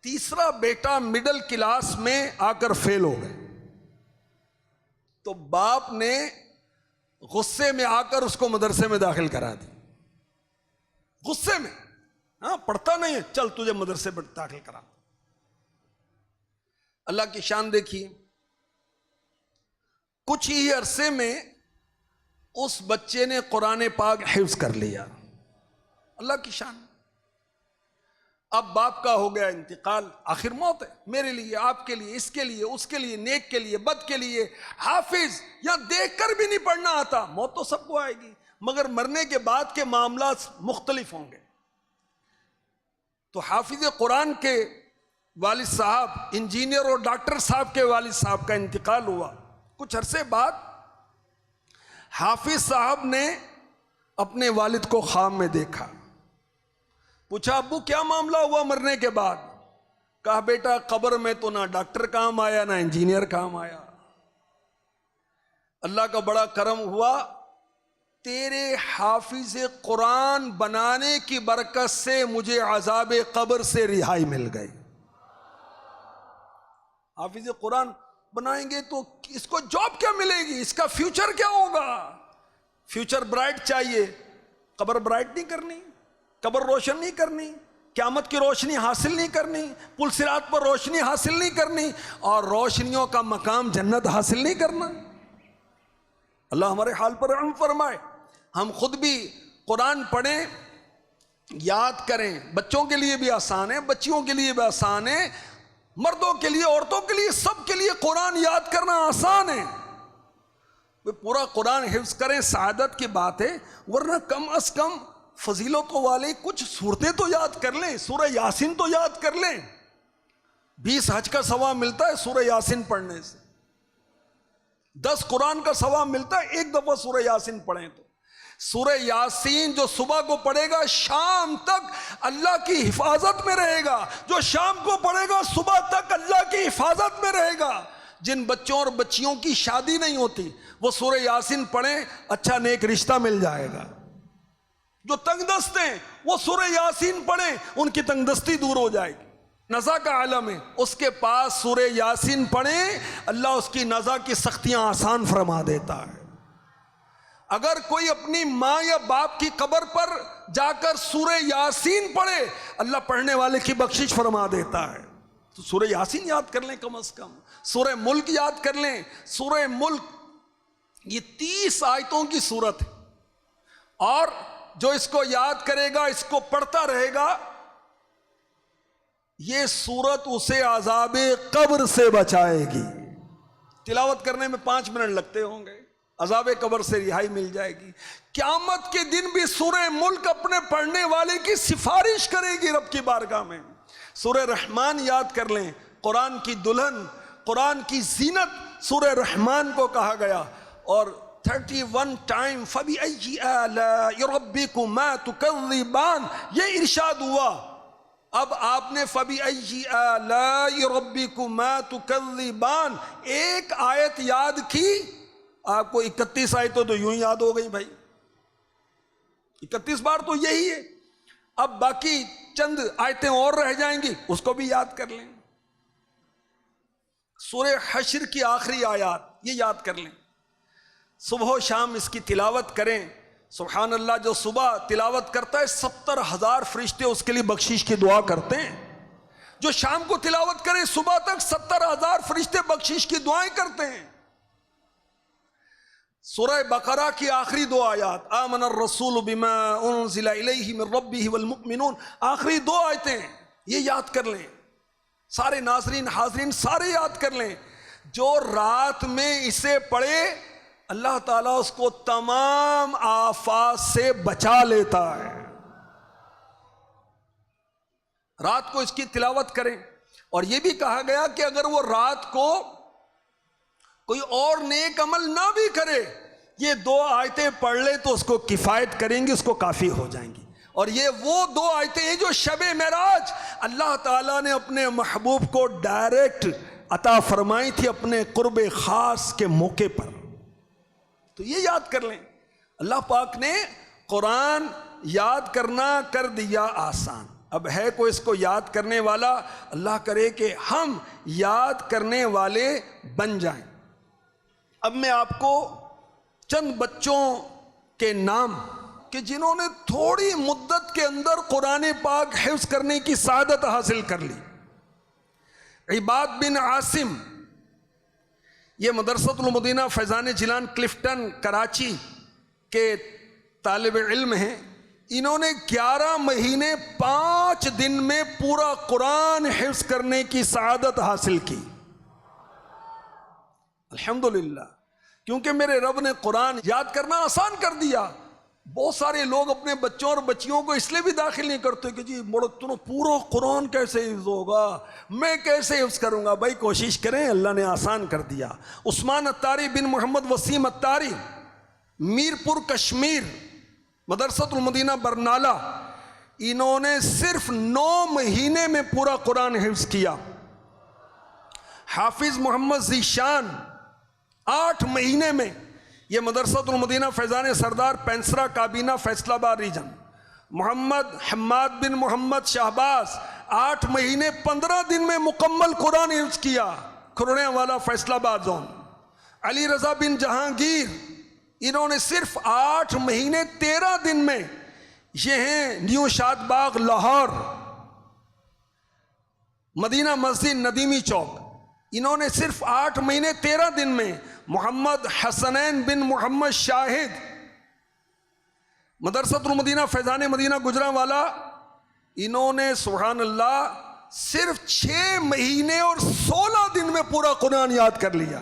تیسرا بیٹا مڈل کلاس میں آ کر فیل ہو گئے، تو باپ نے غصے میں آ کر اس کو مدرسے میں داخل کرا دی، غصے میں، ہاں پڑھتا نہیں ہے، چل تجھے مدرسے میں داخل کرا. اللہ کی شان دیکھیے، کچھ ہی عرصے میں اس بچے نے قرآن پاک حفظ کر لیا. اللہ کی شان. اب باپ کا ہو گیا انتقال، آخر موت ہے، میرے لیے، آپ کے لیے، اس کے لیے، اس کے لیے، نیک کے لیے، بد کے لیے. حافظ یا دیکھ کر بھی نہیں پڑھنا آتا، موت تو سب کو آئے گی، مگر مرنے کے بعد کے معاملات مختلف ہوں گے. تو حافظ قرآن کے والد صاحب، انجینئر اور ڈاکٹر صاحب کے والد صاحب کا انتقال ہوا. کچھ عرصے بعد حافظ صاحب نے اپنے والد کو خواب میں دیکھا. پوچھا ابو کیا معاملہ ہوا مرنے کے بعد؟ کہا بیٹا قبر میں تو نہ ڈاکٹر کام آیا نہ انجینئر کام آیا. اللہ کا بڑا کرم ہوا، تیرے حافظ قرآن بنانے کی برکت سے مجھے عذاب قبر سے رہائی مل گئی. حافظ قرآن بنائیں گے تو اس کو جاب کیا ملے گی، اس کا فیوچر کیا ہوگا؟ فیوچر برائٹ چاہیے، قبر برائٹ نہیں کرنی، قبر روشن نہیں کرنی، قیامت کی روشنی حاصل نہیں کرنی، پل صراط پر روشنی حاصل نہیں کرنی، اور روشنیوں کا مقام جنت حاصل نہیں کرنا. اللہ ہمارے حال پر رحم فرمائے. ہم خود بھی قرآن پڑھیں، یاد کریں. بچوں کے لیے بھی آسان ہے، بچیوں کے لیے بھی آسان ہے، مردوں کے لیے، عورتوں کے لیے، سب کے لیے قرآن یاد کرنا آسان ہے. پورا قرآن حفظ کریں، سعادت کی بات ہے. ورنہ کم از کم فضیلتوں والے کچھ صورتیں تو یاد کر لیں. سورہ یاسین تو یاد کر لیں. 20 حج کا ثواب ملتا ہے سورہ یاسین پڑھنے سے، 10 قرآن کا ثواب ملتا ہے ایک دفعہ سورہ یاسین پڑھیں تو. سورہ یاسین جو صبح کو پڑھے گا شام تک اللہ کی حفاظت میں رہے گا، جو شام کو پڑھے گا صبح تک اللہ کی حفاظت میں رہے گا. جن بچوں اور بچیوں کی شادی نہیں ہوتی وہ سورہ یاسین پڑھیں، اچھا نیک رشتہ مل جائے گا. جو تنگ دست ہیں وہ سورہ یاسین پڑھیں، ان کی تنگ دستی دور ہو جائے گی. نزا کا عالم ہے، اس کے پاس سورہ یاسین پڑھیں، اللہ اس کی نزا کی سختیاں آسان فرما دیتا ہے. اگر کوئی اپنی ماں یا باپ کی قبر پر جا کر سورہ یاسین پڑھے، اللہ پڑھنے والے کی بخشش فرما دیتا ہے. تو سورہ یاسین یاد کر لیں، کم از کم سورہ ملک یاد کر لیں. سورہ ملک یہ 30 آیتوں کی سورت ہے، اور جو اس کو یاد کرے گا، اس کو پڑھتا رہے گا، یہ سورت اسے عذاب قبر سے بچائے گی. تلاوت کرنے میں 5 منٹ لگتے ہوں گے، عذاب قبر سے رہائی مل جائے گی. قیامت کے دن بھی سورہ ملک اپنے پڑھنے والے کی سفارش کرے گی رب کی بارگاہ میں. سورہ رحمان یاد کر لیں، قرآن کی دلہن، قرآن کی زینت سورہ رحمان کو کہا گیا. اور 31 ٹائم فَبِأَيِّ آلَاءِ رَبِّكُمَا تُكَذِّبَانِ یہ ارشاد ہوا. اب آپ نے فَبِأَيِّ آلَاءِ رَبِّكُمَا تُكَذِّبَانِ ایک آیت یاد کی، آپ کو 31 آیتیں تو یوں ہی یاد ہو گئی بھائی. 31 بار تو یہی ہے. اب باقی چند آیتیں اور رہ جائیں گی، اس کو بھی یاد کر لیں. سورہ حشر کی آخری آیات یہ یاد کر لیں، صبح و شام اس کی تلاوت کریں. سبحان اللہ، جو صبح تلاوت کرتا ہے 70,000 فرشتے اس کے لیے بخشش کی دعا کرتے ہیں. جو شام کو تلاوت کرے صبح تک 70,000 فرشتے بخشش کی دعائیں کرتے ہیں. سورہ بقرہ کی آخری 2 آیات، آمن الرسول بما انزل الیہ من ربہ والمؤمنون، آخری 2 آیتیں یہ یاد کر لیں. سارے ناظرین حاضرین سارے یاد کر لیں. جو رات میں اسے پڑھے اللہ تعالیٰ اس کو تمام آفات سے بچا لیتا ہے. رات کو اس کی تلاوت کریں. اور یہ بھی کہا گیا کہ اگر وہ رات کو کوئی اور نیک عمل نہ بھی کرے، یہ 2 آیتیں پڑھ لے تو اس کو کفایت کریں گی، اس کو کافی ہو جائیں گی. اور یہ وہ 2 آیتیں ہیں جو شب معراج اللہ تعالیٰ نے اپنے محبوب کو ڈائریکٹ عطا فرمائی تھی اپنے قرب خاص کے موقع پر. تو یہ یاد کر لیں. اللہ پاک نے قرآن یاد کرنا کر دیا آسان. اب ہے کوئی اس کو یاد کرنے والا؟ اللہ کرے کہ ہم یاد کرنے والے بن جائیں. اب میں آپ کو چند بچوں کے نام کہ جنہوں نے تھوڑی مدت کے اندر قرآن پاک حفظ کرنے کی سعادت حاصل کر لی. عباد بن عاصم یہ مدرسۃ المدینہ فیضان جیلان کلفٹن کراچی کے طالب علم ہیں. انہوں نے 11 مہینے 5 دن میں پورا قرآن حفظ کرنے کی سعادت حاصل کی. الحمدللہ، کیونکہ میرے رب نے قرآن یاد کرنا آسان کر دیا. بہت سارے لوگ اپنے بچوں اور بچیوں کو اس لیے بھی داخل نہیں کرتے کہ جی تمہیں پورا قرآن کیسے حفظ ہوگا، میں کیسے حفظ کروں گا. بھائی کوشش کریں، اللہ نے آسان کر دیا. عثمان اتاری بن محمد وسیم اتاری، میرپور کشمیر، مدرسۃ المدینہ برنالہ، انہوں نے صرف 9 مہینے میں پورا قرآن حفظ کیا. حافظ محمد ذیشان 8 مہینے میں، یہ مدرسۃ المدینہ فیضان سردار پینسرا کابینہ فیصل آباد ریجن. محمد حماد بن محمد شہباز 8 مہینے 15 دن میں مکمل قرآن حفظ کیا، کھرڑیاں والا فیصل آباد زون. علی رضا بن جہانگیر، انہوں نے صرف 8 مہینے 13 دن میں، یہ ہیں نیو شاد باغ لاہور، مدینہ مسجد ندیمی چوک، انہوں نے صرف 8 مہینے 13 دن میں. محمد حسنین بن محمد شاہد، مدرسۃ المدینہ فیضان مدینہ گجرانوالہ، انہوں نے سبحان اللہ صرف 6 مہینے اور 16 دن میں پورا قرآن یاد کر لیا.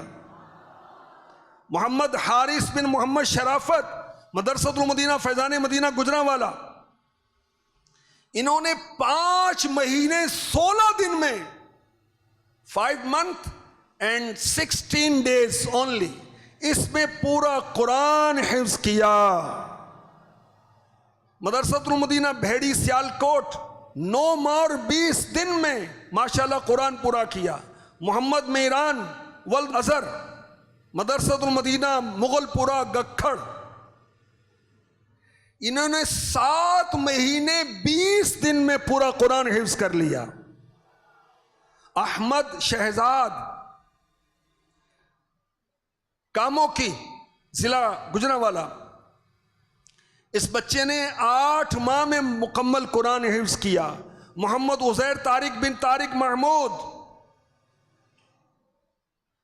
محمد حارث بن محمد شرافت، مدرسۃ المدینہ فیضان مدینہ گجرانوالہ، انہوں نے 5 مہینے 16 دن میں 5 months and 16 days only اس میں پورا قرآن حفظ کیا. مدرسۃ المدینہ بھیڑی سیالکوٹ 9 ماہ اور 20 دن میں ماشاءاللہ قرآن پورا کیا. محمد میران ولد ازہر، مدرسۃ المدینہ مغل پورہ گکھڑ، انہوں نے 7 مہینے 20 دن میں پورا قرآن حفظ کر لیا. احمد شہزاد کاموں کی ضلع گجرانوالہ، اس بچے نے 8 ماہ میں مکمل قرآن حفظ کیا. محمد عزیر طارق بن طارق محمود،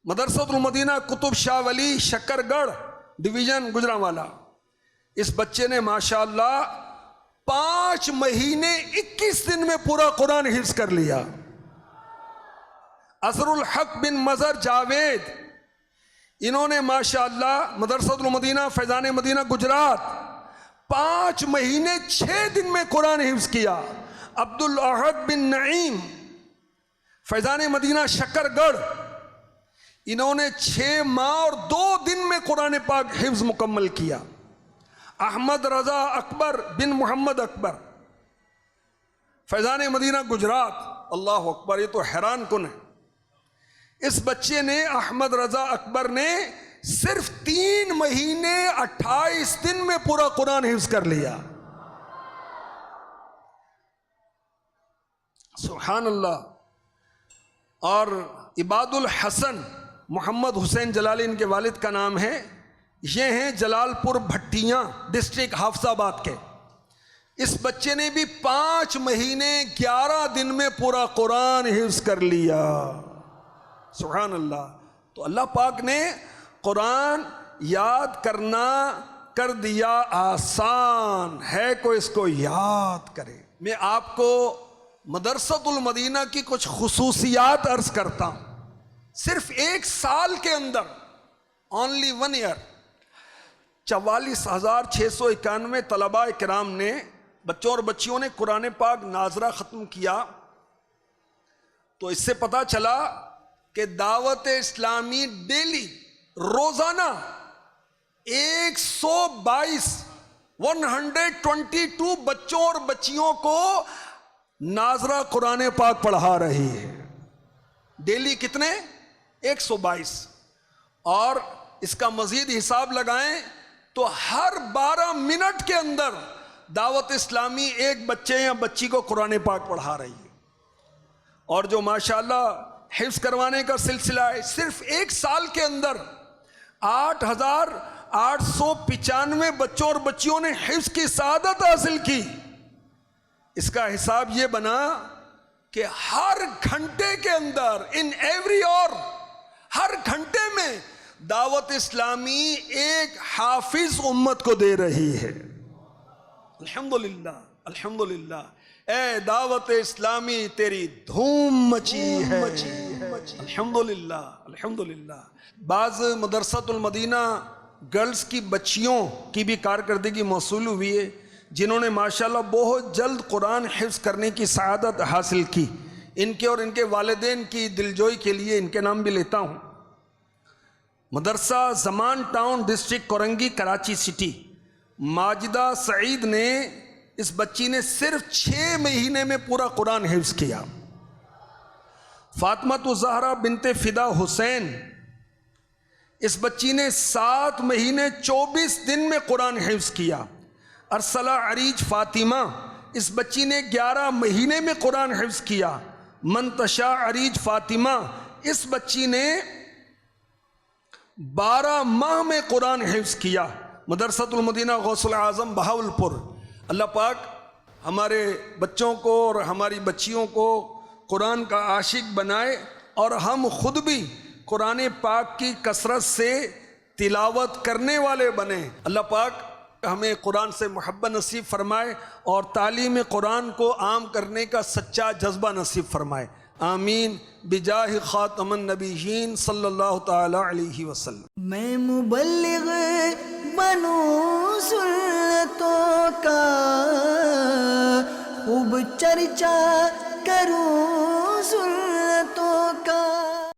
مدرسۃ المدینہ قطب شاہ ولی شکر گڑھ ڈویژن گجرانوالہ، اس بچے نے ماشاءاللہ 5 مہینے 21 دن میں پورا قرآن حفظ کر لیا. اظہر الحق بن مظہر جاوید، انہوں نے ماشاءاللہ مدرسۃ المدینہ فیضان مدینہ گجرات 5 مہینے 6 دن میں قرآن حفظ کیا. عبد الاحد بن نعیم فیضان مدینہ شکر گڑھ، انہوں نے 6 ماہ اور 2 دن میں قرآن پاک حفظ مکمل کیا. احمد رضا اکبر بن محمد اکبر، فیضان مدینہ گجرات. اللہ اکبر، یہ تو حیران کن ہے. اس بچے نے، احمد رضا اکبر نے، صرف 3 مہینے 28 دن میں پورا قرآن حفظ کر لیا. سبحان اللہ. اور عباد الحسن محمد حسین جلالی ان کے والد کا نام ہے، یہ ہیں جلال پور بھٹیاں ڈسٹرکٹ حافظ آباد کے. اس بچے نے بھی 5 مہینے 11 دن میں پورا قرآن حفظ کر لیا. سبحان اللہ. تو اللہ پاک نے قرآن یاد کرنا کر دیا آسان ہے، کوئی اس کو یاد کرے. میں آپ کو مدرسۃ المدینہ کی کچھ خصوصیات عرض کرتا ہوں. صرف 1 سال کے اندر، only 1 year، 44,691 طلباء کرام نے، بچوں اور بچیوں نے قرآن پاک ناظرہ ختم کیا. تو اس سے پتا چلا کہ دعوت اسلامی ڈیلی، روزانہ 122 بچوں اور بچیوں کو ناظرہ قرآن پاک پڑھا رہی ہے. ڈیلی کتنے؟ 122. اور اس کا مزید حساب لگائیں تو ہر 12 منٹ کے اندر دعوت اسلامی ایک بچے یا بچی کو قرآن پاک پڑھا رہی ہے. اور جو ماشاءاللہ حفظ کروانے کا سلسلہ ہے، صرف 1 سال کے اندر 8,000 895 بچوں اور بچیوں نے حفظ کی سعادت حاصل کی. اس کا حساب یہ بنا کہ ہر گھنٹے کے اندر ان ایوری اور ہر گھنٹے میں دعوت اسلامی ایک حافظ امت کو دے رہی ہے. الحمدللہ الحمدللہ. اے دعوت اسلامی تیری دھوم مچی ہے. الحمدللہ الحمدللہ. بعض مدرسۃ المدینہ گرلز کی بچیوں کی بھی کارکردگی موصول ہوئی ہے جنہوں نے ماشاءاللہ بہت جلد قرآن حفظ کرنے کی سعادت حاصل کی. ان کے اور ان کے والدین کی دلجوئی کے لیے ان کے نام بھی لیتا ہوں. Madrasa Zaman Town District Korangi Karachi City. Majida Saeed نے اس بچی نے صرف 6 مہینے میں پورا قرآن حفظ کیا. فاطمہ زہرا بنت فدا حسین اس بچی نے 7 مہینے 24 دن میں قرآن حفظ کیا. ارسلہ عریج فاطمہ اس بچی نے 11 مہینے میں قرآن حفظ کیا. منتشا عریج فاطمہ اس بچی نے 12 ماہ میں قرآن حفظ کیا. مدرسۃ المدینہ غوث العظم بہاولپور. اللہ پاک ہمارے بچوں کو اور ہماری بچیوں کو قرآن کا عاشق بنائے اور ہم خود بھی قرآن پاک کی کثرت سے تلاوت کرنے والے بنیں. اللہ پاک ہمیں قرآن سے محبت نصیب فرمائے اور تعلیم قرآن کو عام کرنے کا سچا جذبہ نصیب فرمائے. آمین بجاہ خاتم النبیین صلی اللہ تعالی علیہ وسلم. میں مبلغ بنوں سنتوں کا خوب چرچا کروں